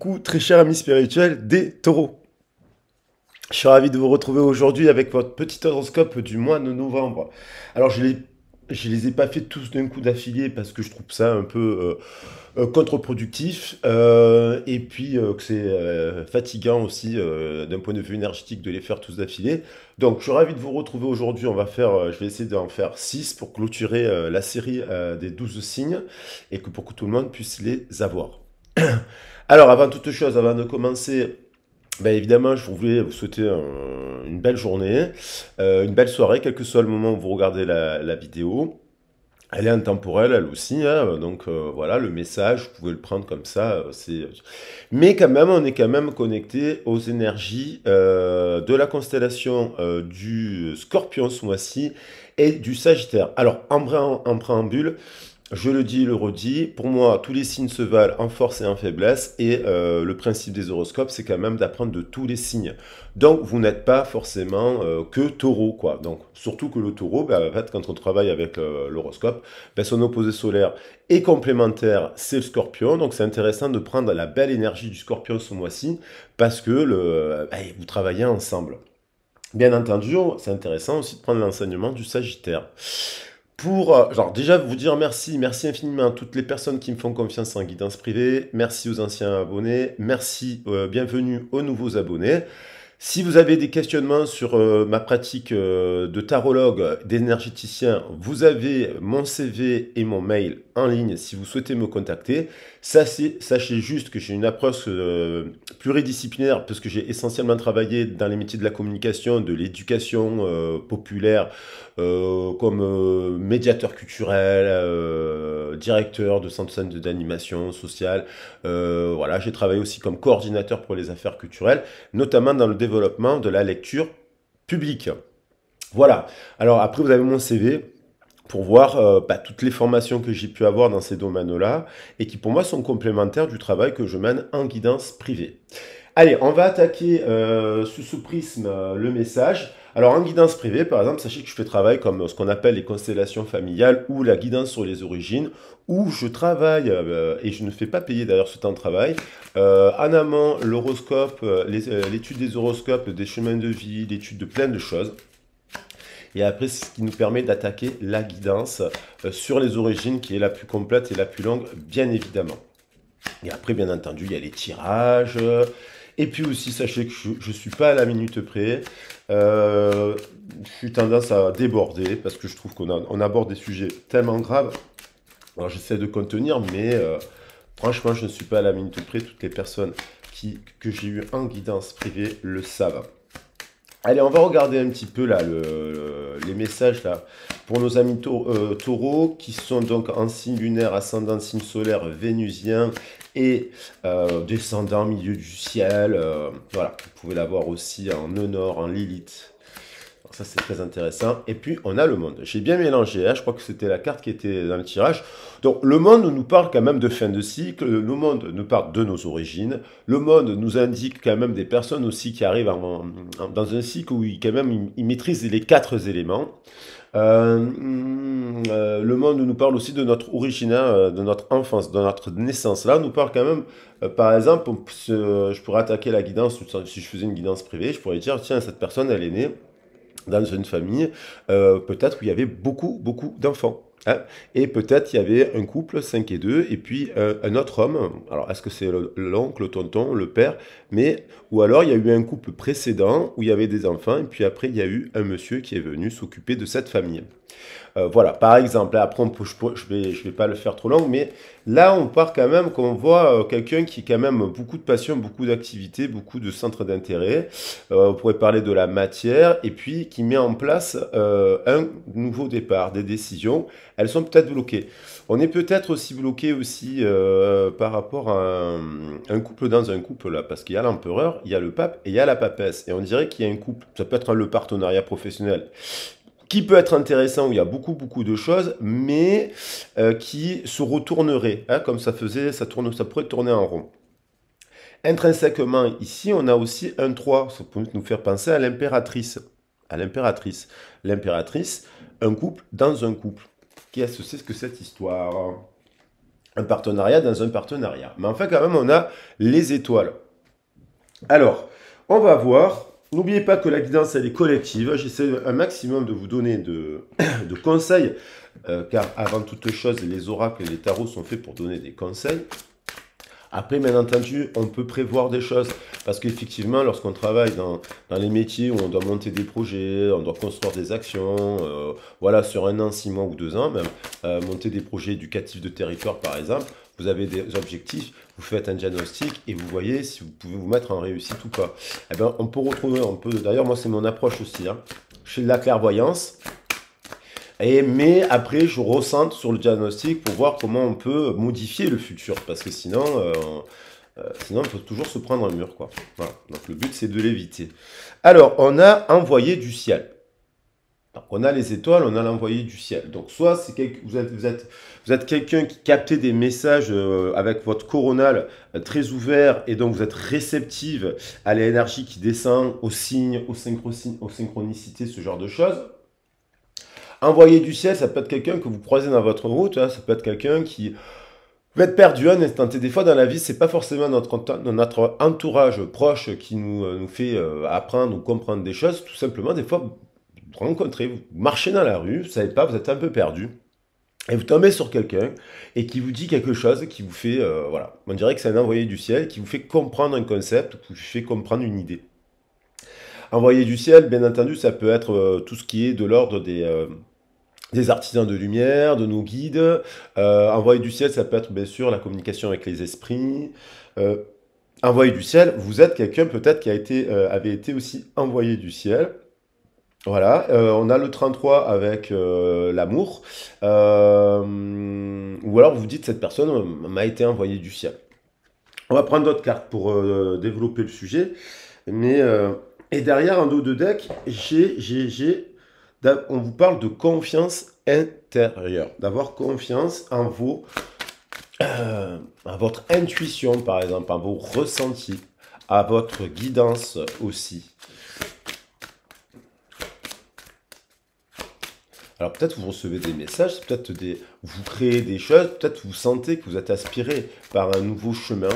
Coucou, très cher ami spirituel des taureaux. Je suis ravi de vous retrouver aujourd'hui avec votre petit horoscope du mois de novembre. Alors, je les ai pas fait tous d'un coup d'affilée parce que je trouve ça un peu contre-productif et puis que c'est fatigant aussi d'un point de vue énergétique de les faire tous d'affilée. Donc, je suis ravi de vous retrouver aujourd'hui. Je vais essayer d'en faire 6 pour clôturer la série des 12 signes et que pour que tout le monde puisse les avoir. Alors, avant toute chose, avant de commencer, ben évidemment, je voulais vous souhaiter une belle journée, une belle soirée, quel que soit le moment où vous regardez la vidéo. Elle est intemporelle, elle aussi, hein, donc voilà, le message, vous pouvez le prendre comme ça. Mais quand même, on est quand même connecté aux énergies de la constellation du Scorpion ce mois-ci et du Sagittaire. Alors, en préambule, je le dis, le redis, pour moi, tous les signes se valent en force et en faiblesse, et le principe des horoscopes, c'est quand même d'apprendre de tous les signes. Donc, vous n'êtes pas forcément que taureau, quoi. Donc, surtout que le taureau, ben, en fait, quand on travaille avec l'horoscope, ben, son opposé solaire est complémentaire, c'est le scorpion. Donc, c'est intéressant de prendre la belle énergie du scorpion ce mois-ci, parce que ben, vous travaillez ensemble. Bien entendu, c'est intéressant aussi de prendre l'enseignement du Sagittaire. Genre, déjà vous dire merci, merci infiniment à toutes les personnes qui me font confiance en guidance privée, merci aux anciens abonnés, merci, bienvenue aux nouveaux abonnés. Si vous avez des questionnements sur ma pratique de tarologue, d'énergéticien, vous avez mon CV et mon mail en ligne si vous souhaitez me contacter. Sachez juste que j'ai une approche pluridisciplinaire parce que j'ai essentiellement travaillé dans les métiers de la communication, de l'éducation populaire, comme médiateur culturel, directeur de centre d'animation sociale. Voilà, j'ai travaillé aussi comme coordinateur pour les affaires culturelles, notamment dans le développement de la lecture publique. Voilà. Alors après, vous avez mon CV pour voir toutes les formations que j'ai pu avoir dans ces domaines-là et qui pour moi sont complémentaires du travail que je mène en guidance privée. Allez, on va attaquer sous ce prisme le message. Alors en guidance privée, par exemple, sachez que je fais travail comme ce qu'on appelle les constellations familiales ou la guidance sur les origines, où je travaille, et je ne fais pas payer d'ailleurs ce temps de travail, en amont l'horoscope, l'étude des horoscopes, des chemins de vie, l'étude de plein de choses. Et après, c'est ce qui nous permet d'attaquer la guidance sur les origines, qui est la plus complète et la plus longue, bien évidemment. Et après, bien entendu, il y a les tirages. Et puis aussi, sachez que je ne suis pas à la minute près. Je suis tendance à déborder parce que je trouve on aborde des sujets tellement graves. Alors, j'essaie de contenir, mais franchement, je ne suis pas à la minute près. Toutes les personnes que j'ai eues en guidance privée le savent. Allez, on va regarder un petit peu là les messages là pour nos amis taureaux qui sont donc en signe lunaire, ascendant signe solaire vénusien et descendant milieu du ciel. Voilà, vous pouvez l'avoir aussi en nœud nord, en Lilith. Alors ça c'est très intéressant. Et puis on a le monde. J'ai bien mélangé, hein, je crois que c'était la carte qui était dans le tirage. Donc le monde nous parle quand même de fin de cycle, le monde nous parle de nos origines, le monde nous indique quand même des personnes aussi qui arrivent dans un cycle où quand même ils maîtrisent les 4 éléments. Le monde nous parle aussi de notre origine, hein, de notre enfance, de notre naissance. Là, on nous parle quand même, par exemple, je pourrais attaquer la guidance, si je faisais une guidance privée, je pourrais dire, tiens, cette personne, elle est née dans une famille, peut-être où il y avait beaucoup, beaucoup d'enfants. Hein. Et peut-être il y avait un couple, 5 et 2, et puis un autre homme. Alors, est-ce que c'est l'oncle, le tonton, le père? Ou alors il y a eu un couple précédent où il y avait des enfants, et puis après il y a eu un monsieur qui est venu s'occuper de cette famille. Voilà, par exemple, après je vais pas le faire trop long, mais là on part quand même qu'on voit quelqu'un qui a quand même beaucoup de passion, beaucoup d'activités, beaucoup de centres d'intérêt. On pourrait parler de la matière et puis qui met en place un nouveau départ, des décisions. Elles sont peut-être bloquées. On est peut-être aussi bloqué aussi par rapport à un couple dans un couple là, parce qu'il y a l'empereur, il y a le pape et il y a la papesse. Et on dirait qu'il y a un couple, ça peut être le partenariat professionnel qui peut être intéressant, où il y a beaucoup, beaucoup de choses, mais qui se retournerait, hein, comme ça pourrait tourner en rond. Intrinsèquement, ici, on a aussi un 3, ça peut nous faire penser à l'impératrice. À l'impératrice. L'impératrice, un couple dans un couple. Qu'est-ce que c'est que cette histoire? un partenariat dans un partenariat. Mais enfin, quand même, on a les étoiles. Alors, on va voir. N'oubliez pas que la guidance, elle est collective. J'essaie un maximum de vous donner de conseils, car avant toute chose, les oracles et les tarots sont faits pour donner des conseils. Après, bien entendu, on peut prévoir des choses, parce qu'effectivement, lorsqu'on travaille dans les métiers où on doit monter des projets, on doit construire des actions, voilà, sur 1 an, 6 mois ou 2 ans même, monter des projets éducatifs de territoire, par exemple, vous avez des objectifs, vous faites un diagnostic et vous voyez si vous pouvez vous mettre en réussite ou pas. Eh bien, on peut retrouver, d'ailleurs, moi, c'est mon approche aussi, hein. Je fais de la clairvoyance. Mais après, je ressente sur le diagnostic pour voir comment on peut modifier le futur. Parce que sinon, il faut toujours se prendre un mur, quoi. Voilà. Donc le but, c'est de l'éviter. Alors, on a envoyé du ciel. Donc, on a les étoiles, on a l'envoyé du ciel. Donc, soit vous êtes quelqu'un qui captez des messages avec votre coronal très ouvert et donc vous êtes réceptive à l'énergie qui descend, aux signes, aux synchronicités, ce genre de choses. Envoyé du ciel, ça peut être quelqu'un que vous croisez dans votre route, hein, ça peut être quelqu'un qui va être perdu un instant. Et des fois, dans la vie, c'est pas forcément notre entourage proche qui nous fait apprendre ou comprendre des choses. Tout simplement, des fois, vous rencontrez, vous marchez dans la rue, vous savez pas, vous êtes un peu perdu. Et vous tombez sur quelqu'un et qui vous dit quelque chose qui vous fait, voilà, on dirait que c'est un envoyé du ciel qui vous fait comprendre un concept, qui vous fait comprendre une idée. Envoyé du ciel, bien entendu, ça peut être tout ce qui est de l'ordre des artisans de lumière, de nos guides. Envoyé du ciel, ça peut être bien sûr la communication avec les esprits. Euh, Envoyé du ciel, vous êtes quelqu'un peut-être qui avait été aussi envoyé du ciel. Voilà, on a le 33 avec l'amour. Ou alors vous dites cette personne m'a été envoyée du ciel. On va prendre d'autres cartes pour développer le sujet. Mais, et derrière, en dos de deck, on vous parle de confiance intérieure. D'avoir confiance à votre intuition, par exemple, à vos ressentis, à votre guidance aussi. Alors peut-être vous recevez des messages, peut-être vous créez des choses, peut-être vous sentez que vous êtes aspiré par un nouveau chemin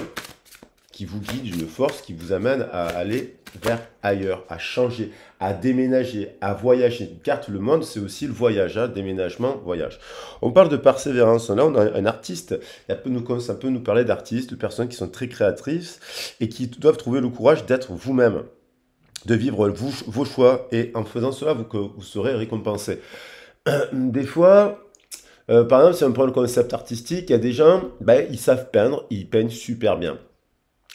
qui vous guide, une force qui vous amène à aller vers ailleurs, à changer, à déménager, à voyager. Une carte, le monde, c'est aussi le voyage, hein, déménagement, voyage. On parle de persévérance. Là, on a un artiste, ça peut nous parler d'artistes, de personnes qui sont très créatrices et qui doivent trouver le courage d'être vous-même, de vivre vos choix. Et en faisant cela, vous serez récompensé. Des fois, par exemple, si on prend le concept artistique, il y a des gens, ben, ils savent peindre, ils peignent super bien.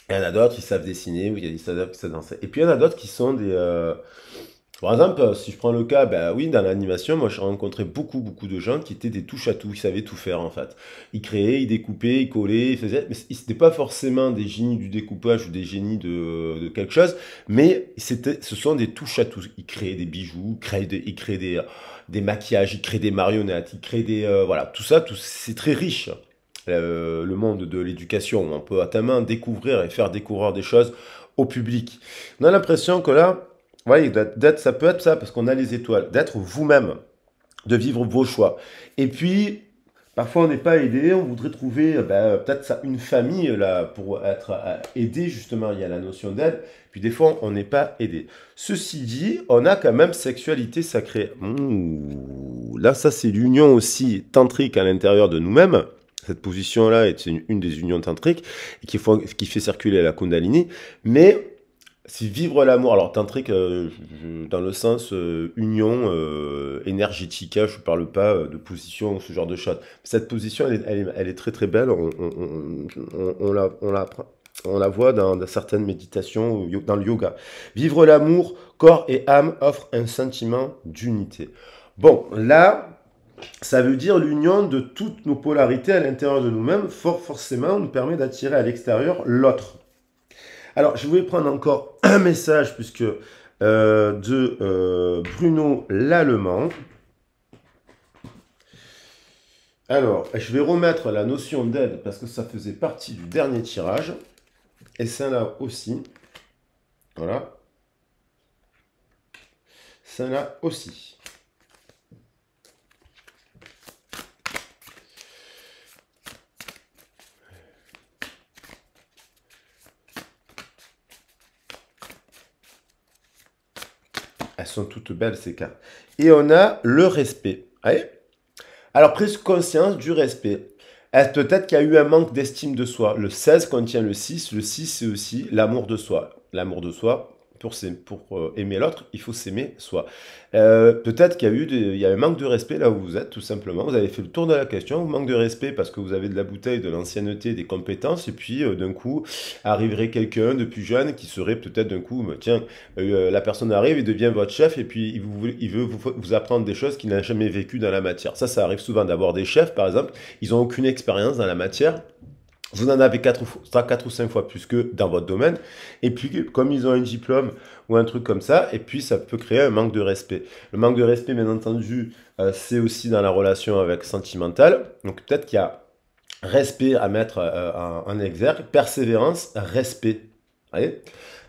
Il y en a d'autres qui savent dessiner, ou il y a des savent qui savent danser. Et puis il y en a d'autres qui sont des... Par exemple, si je prends le cas, ben oui, dans l'animation, moi j'ai rencontré beaucoup de gens qui étaient des touche-à-tout, ils savaient tout faire en fait. Ils créaient, ils découpaient, ils collaient, ils faisaient... Mais c'était pas forcément des génies du découpage ou des génies de quelque chose, mais ce sont des touche-à-tout. Ils créaient des bijoux, ils créaient des maquillages, ils créent des marionnettes, ils créent des... voilà, tout ça, c'est très riche. Le monde de l'éducation, on peut à ta main découvrir et faire découvrir des choses au public. On a l'impression que là, ouais, ça peut être ça, parce qu'on a les étoiles, d'être vous-même, de vivre vos choix. Et puis, parfois on n'est pas aidé, on voudrait trouver peut-être ça, une famille là, pour être aidé, justement, il y a la notion d'aide, puis des fois on n'est pas aidé. Ceci dit, on a quand même sexualité sacrée. Là, ça c'est l'union aussi tantrique à l'intérieur de nous-mêmes. Cette position-là est une des unions tantriques qui fait circuler la Kundalini. Mais si vivre l'amour, alors tantrique dans le sens union énergétique, hein, je ne parle pas de position ou ce genre de choses. Cette position, elle est très très belle. On la voit dans certaines méditations, dans le yoga. Vivre l'amour, corps et âme offre un sentiment d'unité. Bon, là, ça veut dire l'union de toutes nos polarités à l'intérieur de nous-mêmes, forcément, nous permet d'attirer à l'extérieur l'autre. Alors, je voulais prendre encore un message puisque de Bruno Lallemand. Alors, je vais remettre la notion d'aide parce que ça faisait partie du dernier tirage. Et celle-là aussi. Voilà. Celle-là aussi. Elles sont toutes belles, ces cartes. Et on a le respect. Allez. Alors, prise conscience du respect. Peut-être qu'il y a eu un manque d'estime de soi. Le 16 contient le 6. Le 6, c'est aussi l'amour de soi. L'amour de soi, pour aimer l'autre, il faut s'aimer soi. Peut-être qu'il y a il y a un manque de respect là où vous êtes, tout simplement. Vous avez fait le tour de la question. Vous manque de respect parce que vous avez de la bouteille, de l'ancienneté, des compétences. Et puis, d'un coup, arriverait quelqu'un de plus jeune qui serait peut-être d'un coup, tiens, la personne arrive et devient votre chef. Et puis, il veut vous apprendre des choses qu'il n'a jamais vécues dans la matière. Ça arrive souvent d'avoir des chefs, par exemple. Ils n'ont aucune expérience dans la matière. Vous en avez 4 ou 5 fois plus que dans votre domaine. Et puis, comme ils ont un diplôme ou un truc comme ça, et puis ça peut créer un manque de respect. Le manque de respect, bien entendu, c'est aussi dans la relation avec sentimentale. Donc peut-être qu'il y a respect à mettre en exergue, persévérance, respect. Vous voyez.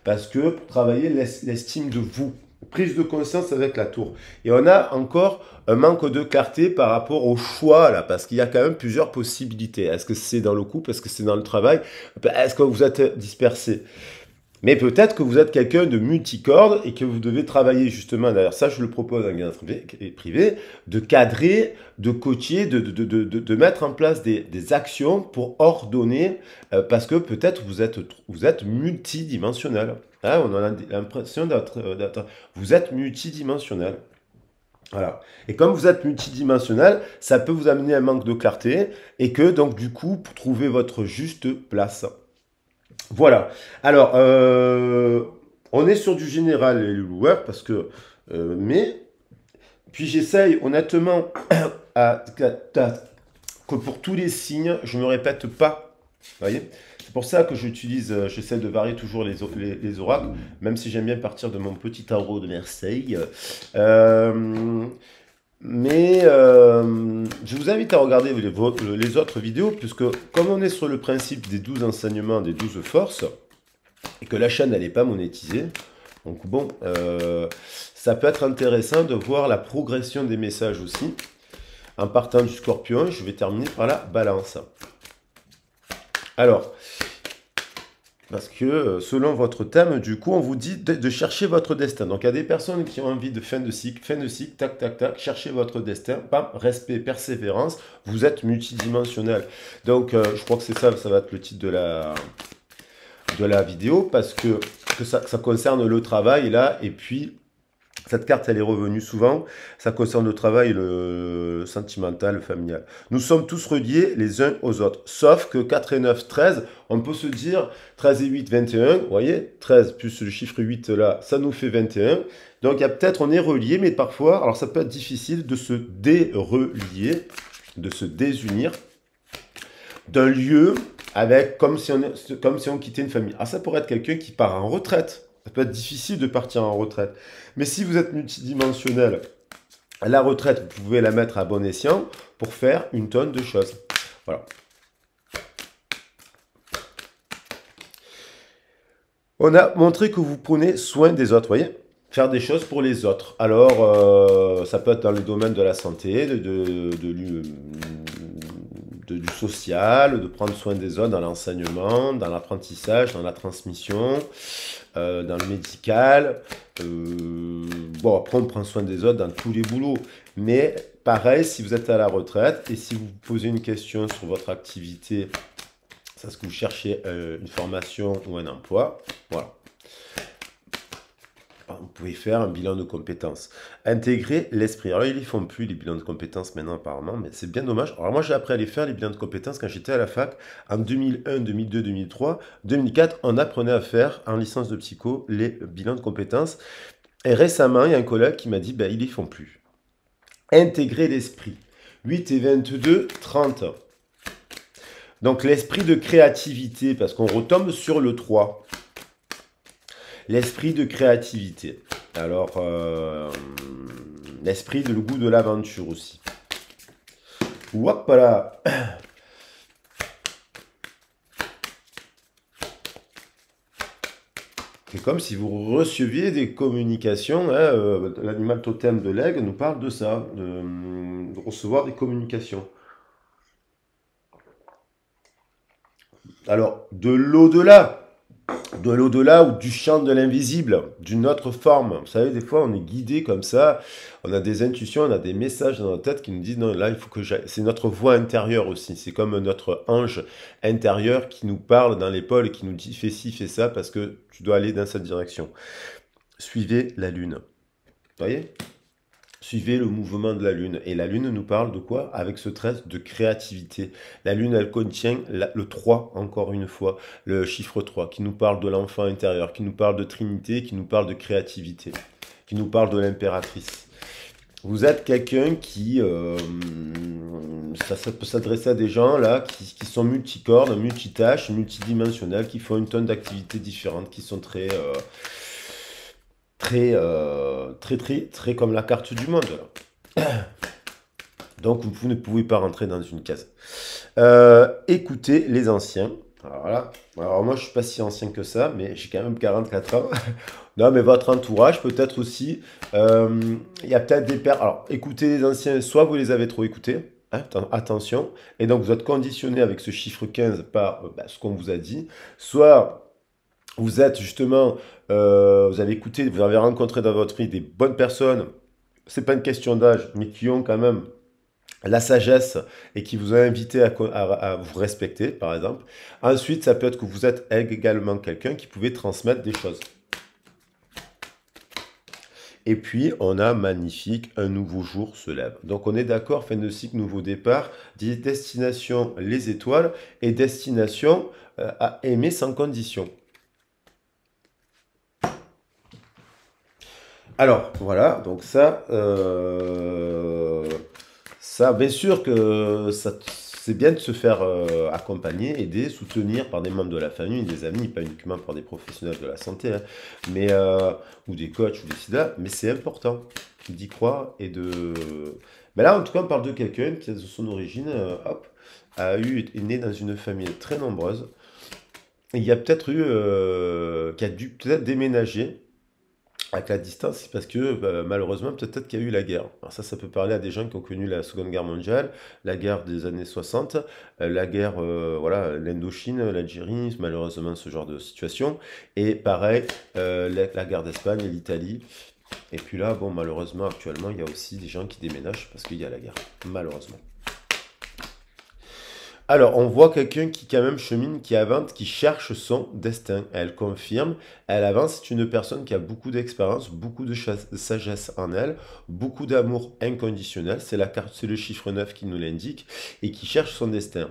Parce que pour travailler l'estime de vous, prise de conscience avec la tour. Et on a encore un manque de clarté par rapport au choix, là, parce qu'il y a quand même plusieurs possibilités. Est-ce que c'est dans le couple? Est-ce que c'est dans le travail? Est-ce que vous êtes dispersé? Mais peut-être que vous êtes quelqu'un de multicorde et que vous devez travailler justement, d'ailleurs ça je le propose en bien privé, de cadrer, de coacher, de mettre en place des actions pour ordonner, parce que peut-être vous êtes multidimensionnel. Hein, on a l'impression vous êtes multidimensionnel. Voilà. Et comme vous êtes multidimensionnel, ça peut vous amener un manque de clarté et que donc du coup, pour trouver votre juste place. Voilà. Alors, on est sur du général, les loueurs, parce que... mais, puis j'essaye honnêtement que pour tous les signes, je ne me répète pas. Vous voyez? C'est pour ça que j'essaie de varier toujours les oracles, même si j'aime bien partir de mon petit tarot de Marseille. Je vous invite à regarder les autres vidéos, puisque comme on est sur le principe des 12 enseignements, des 12 forces, et que la chaîne n'est pas monétisée, donc bon, ça peut être intéressant de voir la progression des messages aussi. En partant du Scorpion, je vais terminer par la Balance. Alors, parce que selon votre thème, du coup, on vous dit de chercher votre destin. Donc, il y a des personnes qui ont envie de fin de cycle, tac, tac, tac, cherchez votre destin, bam, respect, persévérance, vous êtes multidimensionnel. Donc, je crois que c'est ça, ça va être le titre de la vidéo, parce que ça concerne le travail, là, et puis... Cette carte, elle est revenue souvent. Ça concerne le travail, le sentimental, le familial. Nous sommes tous reliés les uns aux autres. Sauf que 4 et 9, 13, on peut se dire 13 et 8, 21. Vous voyez, 13 plus le chiffre 8 là, ça nous fait 21. Donc, il y a peut-être, on est reliés, mais parfois, alors ça peut être difficile de se dérelier, de se désunir d'un lieu avec, comme si on quittait une famille. Ah, ça pourrait être quelqu'un qui part en retraite. Ça peut être difficile de partir en retraite. Mais si vous êtes multidimensionnel, la retraite, vous pouvez la mettre à bon escient pour faire une tonne de choses. Voilà. On a montré que vous prenez soin des autres, vous voyez? Faire des choses pour les autres. Alors, ça peut être dans le domaine de la santé, du social, de prendre soin des autres dans l'enseignement, dans l'apprentissage, dans la transmission, dans le médical. Bon, après, on prend soin des autres dans tous les boulots. Mais pareil, si vous êtes à la retraite et si vous posez une question sur votre activité, c'est ce que vous cherchez une formation ou un emploi, voilà. Vous pouvez faire un bilan de compétences. Intégrer l'esprit. Alors, ils ne font plus les bilans de compétences maintenant, apparemment, mais c'est bien dommage. Alors, moi, j'ai appris à les faire, les bilans de compétences, quand j'étais à la fac. En 2001, 2002, 2003, 2004, on apprenait à faire, en licence de psycho, les bilans de compétences. Et récemment, il y a un collègue qui m'a dit, ben, ils ne les font plus. Intégrer l'esprit. 8 et 22, 30. Donc, l'esprit de créativité, parce qu'on retombe sur le 3. L'esprit de créativité. Alors, l'esprit de le goût de l'aventure aussi. Hop là. C'est comme si vous receviez des communications. Hein, l'animal totem de l'aigle nous parle de ça, de recevoir des communications. Alors, de l'au-delà. de l'au-delà ou du champ de l'invisible, d'une autre forme. Vous savez, des fois, on est guidé comme ça, on a des intuitions, on a des messages dans notre tête qui nous disent, non, là, il faut que j'aille. C'est notre voix intérieure aussi. C'est comme notre ange intérieur qui nous parle dans l'épaule et qui nous dit, fais ci, fais ça, parce que tu dois aller dans cette direction. Suivez la lune. Vous voyez? Suivez le mouvement de la Lune. Et la Lune nous parle de quoi? Avec ce trait de créativité. La Lune, elle contient le 3, encore une fois, le chiffre 3, qui nous parle de l'enfant intérieur, qui nous parle de Trinité, qui nous parle de créativité, qui nous parle de l'impératrice. Vous êtes quelqu'un qui... ça peut s'adresser à des gens là qui sont multicordes, multitâches, multidimensionnels, qui font une tonne d'activités différentes, qui sont très comme la carte du monde, là. Donc, vous ne pouvez pas rentrer dans une case. Écoutez les anciens. Alors là, alors moi, je suis pas si ancien que ça, mais j'ai quand même 44 ans. Non, mais votre entourage, peut-être aussi. Il y a peut-être des pères. Alors, écoutez les anciens, soit vous les avez trop écoutés. Hein, attention. Et donc, vous êtes conditionné avec ce chiffre 15 par ce qu'on vous a dit. Soit vous êtes justement, vous avez écouté, vous avez rencontré dans votre vie des bonnes personnes, c'est pas une question d'âge, mais qui ont quand même la sagesse et qui vous ont invité à vous respecter, par exemple. Ensuite, ça peut être que vous êtes également quelqu'un qui pouvait transmettre des choses. Et puis, on a magnifique, un nouveau jour se lève. Donc, on est d'accord, fin de cycle, nouveau départ, destination les étoiles et destination à aimer sans condition. Alors, voilà, donc ça, bien sûr que c'est bien de se faire accompagner, aider, soutenir par des membres de la famille, des amis, pas uniquement par des professionnels de la santé, hein, mais, ou des coachs ou des sida, mais c'est important d'y croire et de... Mais là, en tout cas, on parle de quelqu'un qui, de son origine, hop, est né dans une famille très nombreuse. Il y a peut-être eu, qui a dû peut-être déménager avec la distance, c'est parce que malheureusement, peut-être qu'il y a eu la guerre. Alors ça peut parler à des gens qui ont connu la Seconde Guerre mondiale, la guerre des années 60, la guerre, voilà, l'Indochine, l'Algérie, malheureusement ce genre de situation. Et pareil, la guerre d'Espagne et l'Italie. Et puis là, bon, malheureusement, actuellement, il y a aussi des gens qui déménagent parce qu'il y a la guerre, malheureusement. Alors, on voit quelqu'un qui quand même chemine, qui avance, qui cherche son destin. Elle confirme, elle avance. C'est une personne qui a beaucoup d'expérience, beaucoup de sagesse en elle, beaucoup d'amour inconditionnel. C'est la carte, c'est le chiffre 9 qui nous l'indique et qui cherche son destin.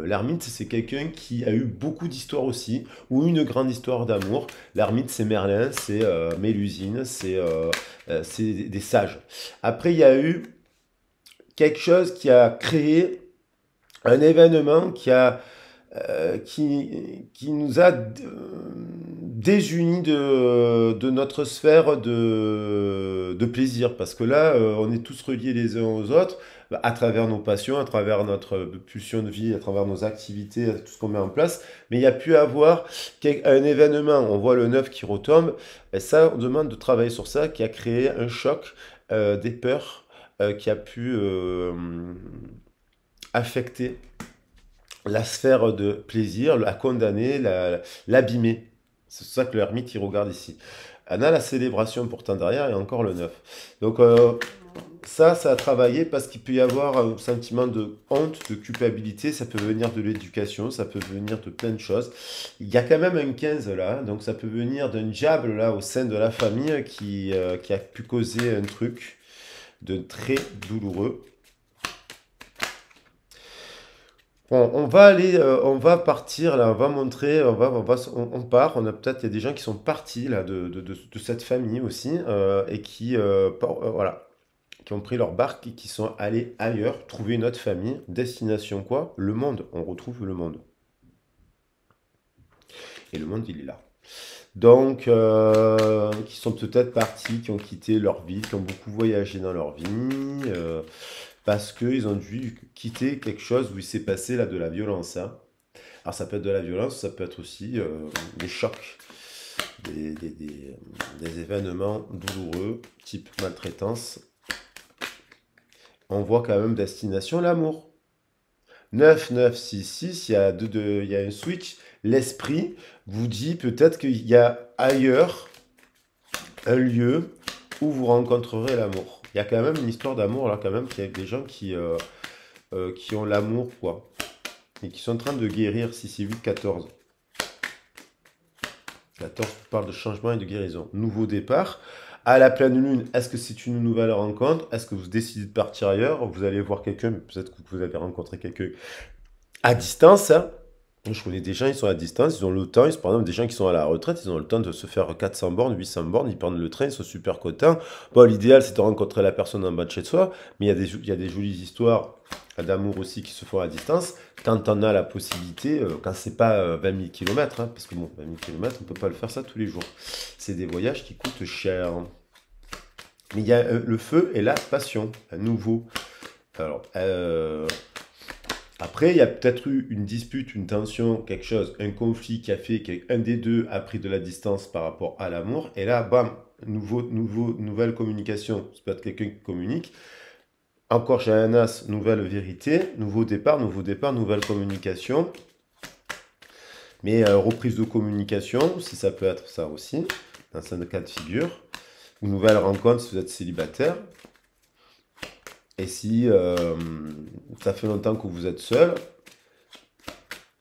L'ermite, c'est quelqu'un qui a eu beaucoup d'histoires aussi, ou une grande histoire d'amour. L'ermite, c'est Merlin, c'est Mélusine, c'est des sages. Après, il y a eu quelque chose qui a créé un événement qui nous a désunis de notre sphère de plaisir. Parce que là, on est tous reliés les uns aux autres à travers nos passions, à travers notre pulsion de vie, à travers nos activités, tout ce qu'on met en place. Mais il y a pu avoir un événement, on voit le 9 qui retombe, et ça, on demande de travailler sur ça, qui a créé un choc, des peurs, qui a pu affecter la sphère de plaisir, la condamner, l'abîmer. C'est ça que l'ermite il regarde ici. On a la célébration pourtant derrière et encore le 9. Donc ça a travaillé parce qu'il peut y avoir un sentiment de honte, de culpabilité, ça peut venir de l'éducation, ça peut venir de plein de choses. Il y a quand même un 15 là, donc ça peut venir d'un diable là au sein de la famille qui a pu causer un truc de très douloureux. Bon, on va aller, on va partir là, on va montrer, on part. On a peut-être, il y a des gens qui sont partis là de cette famille aussi et qui, voilà, qui ont pris leur barque et qui sont allés ailleurs, trouver une autre famille. Destination quoi? Le monde. On retrouve le monde. Et le monde, il est là. Donc, qui sont peut-être partis, qui ont quitté leur vie, qui ont beaucoup voyagé dans leur vie. Parce qu'ils ont dû quitter quelque chose où il s'est passé là de la violence, hein. Alors ça peut être de la violence, ça peut être aussi des chocs, des événements douloureux, type maltraitance. On voit quand même destination l'amour. 9, 9, 6, 6, il y a, il y a un switch. L'esprit vous dit peut-être qu'il y a ailleurs un lieu où vous rencontrerez l'amour. Il y a quand même une histoire d'amour là, quand même, qu'il y a des gens qui ont l'amour, quoi. Et qui sont en train de guérir, si c'est 8, 14. 14 parle de changement et de guérison. Nouveau départ. À la pleine lune, est-ce que c'est une nouvelle rencontre? Est-ce que vous décidez de partir ailleurs? Vous allez voir quelqu'un, mais peut-être que vous allez rencontrer quelqu'un à distance, hein. Je connais des gens, ils sont à distance, ils ont le temps, par exemple des gens qui sont à la retraite, ils ont le temps de se faire 400 bornes, 800 bornes, ils prennent le train, ils sont super contents. Bon, l'idéal c'est de rencontrer la personne en bas de chez soi, mais il y a des jolies histoires d'amour aussi qui se font à distance, quand on a la possibilité, quand c'est pas 20 000 km, parce que bon, 20 000 km, on peut pas le faire ça tous les jours. C'est des voyages qui coûtent cher. Mais il y a le feu et la passion, à nouveau. Alors, après, il y a peut-être eu une dispute, une tension, quelque chose, un conflit qui a fait qu'un des deux a pris de la distance par rapport à l'amour. Et là, bam, nouvelle communication. Ça peut être quelqu'un qui communique. Encore chez un as, nouvelle vérité, nouveau départ, nouvelle communication. Mais reprise de communication, si ça peut être ça aussi, dans un cas de figure. Une nouvelle rencontre si vous êtes célibataire. Et si ça fait longtemps que vous êtes seul,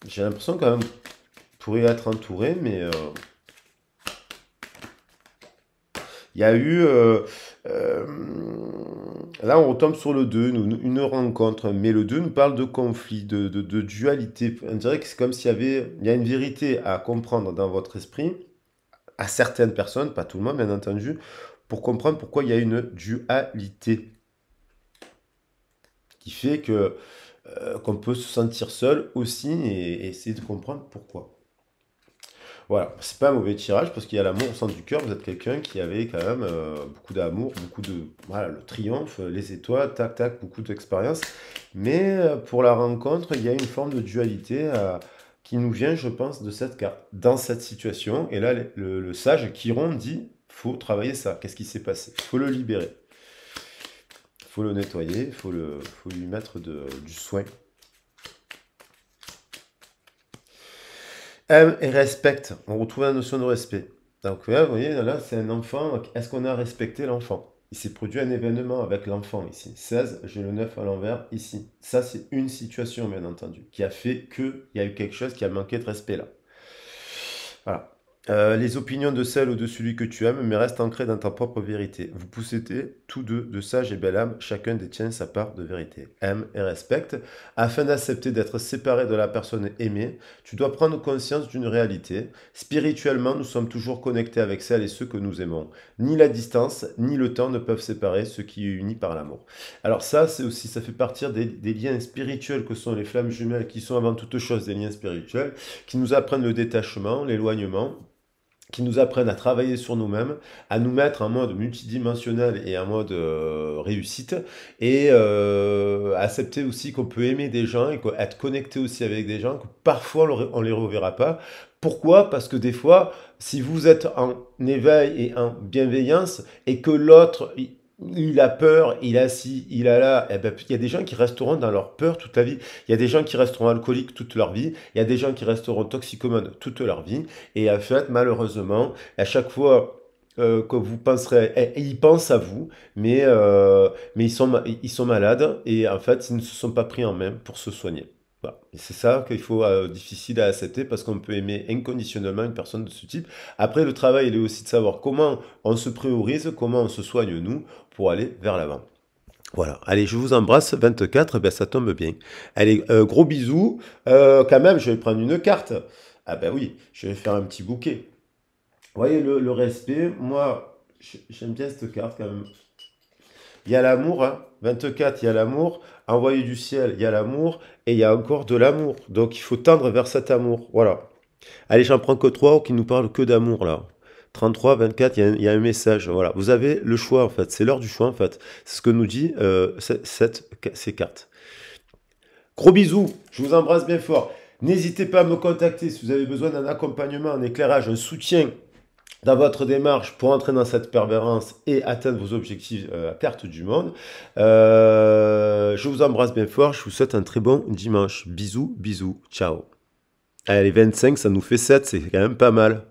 j'ai l'impression quand même que vous pourriez être entouré, mais il y a eu... là, on retombe sur le 2, une rencontre, mais le 2 nous parle de conflit, de dualité. On dirait que c'est comme s'il y avait... Il y a une vérité à comprendre dans votre esprit, à certaines personnes, pas tout le monde bien entendu, pour comprendre pourquoi il y a une dualité qui fait que qu'on peut se sentir seul aussi et essayer de comprendre pourquoi. Voilà, c'est pas un mauvais tirage parce qu'il y a l'amour au centre du cœur. Vous êtes quelqu'un qui avait quand même beaucoup d'amour, beaucoup de... Voilà, le triomphe, les étoiles, tac, tac, beaucoup d'expérience. Mais pour la rencontre, il y a une forme de dualité qui nous vient, je pense, de cette carte, dans cette situation. Et là, le sage Chiron dit, faut travailler ça. Qu'est-ce qui s'est passé? Faut le libérer. Faut le nettoyer, faut lui mettre du soin. Aime et respecte. On retrouve la notion de respect. Donc là, vous voyez, là, c'est un enfant. Est-ce qu'on a respecté l'enfant? Il s'est produit un événement avec l'enfant ici. 16, j'ai le 9 à l'envers ici. Ça, c'est une situation, bien entendu, qui a fait qu'il y a eu quelque chose qui a manqué de respect là. Voilà. Les opinions de celle ou de celui que tu aimes, mais restent ancrées dans ta propre vérité. Vous possédez tous deux de sage et belle âme, chacun détient sa part de vérité. Aime et respecte. Afin d'accepter d'être séparé de la personne aimée, tu dois prendre conscience d'une réalité. Spirituellement, nous sommes toujours connectés avec celles et ceux que nous aimons. Ni la distance, ni le temps ne peuvent séparer ce qui est uni par l'amour. Alors ça, c'est aussi, ça fait partie des liens spirituels que sont les flammes jumelles, qui sont avant toute chose des liens spirituels, qui nous apprennent le détachement, l'éloignement, qui nous apprennent à travailler sur nous-mêmes, à nous mettre en mode multidimensionnel et en mode réussite, et accepter aussi qu'on peut aimer des gens et être connecté aussi avec des gens que parfois on ne les reverra pas. Pourquoi? Parce que des fois, si vous êtes en éveil et en bienveillance et que l'autre, il a peur, il a ci, il a là, eh ben, il y a des gens qui resteront dans leur peur toute la vie. Il y a des gens qui resteront alcooliques toute leur vie. Il y a des gens qui resteront toxicomanes toute leur vie. Et en fait, malheureusement, à chaque fois que vous penserez, ils pensent à vous, mais ils sont malades et en fait, ils ne se sont pas pris en main pour se soigner. Voilà. Et c'est ça qu'il faut difficile à accepter parce qu'on peut aimer inconditionnellement une personne de ce type. Après, le travail, il est aussi de savoir comment on se priorise, comment on se soigne nous pour aller vers l'avant. Voilà, allez, je vous embrasse, 24, ben ça tombe bien. Allez, gros bisous. Quand même, je vais prendre une carte. Ah ben oui, je vais faire un petit bouquet. Vous voyez, le respect, moi, j'aime bien cette carte quand même. Il y a l'amour, hein. 24, il y a l'amour. Envoyé du ciel, il y a l'amour. Et il y a encore de l'amour. Donc il faut tendre vers cet amour. Voilà. Allez, j'en prends que 3 qui nous parlent que d'amour là. 33, 24, il y a un message. Voilà. Vous avez le choix en fait. C'est l'heure du choix en fait. C'est ce que nous dit ces cartes. Gros bisous. Je vous embrasse bien fort. N'hésitez pas à me contacter si vous avez besoin d'un accompagnement, un éclairage, un soutien dans votre démarche pour entrer dans cette persévérance et atteindre vos objectifs à perte du monde. Je vous embrasse bien fort, je vous souhaite un très bon dimanche. Bisous, bisous, ciao. Allez, les 25, ça nous fait 7, c'est quand même pas mal.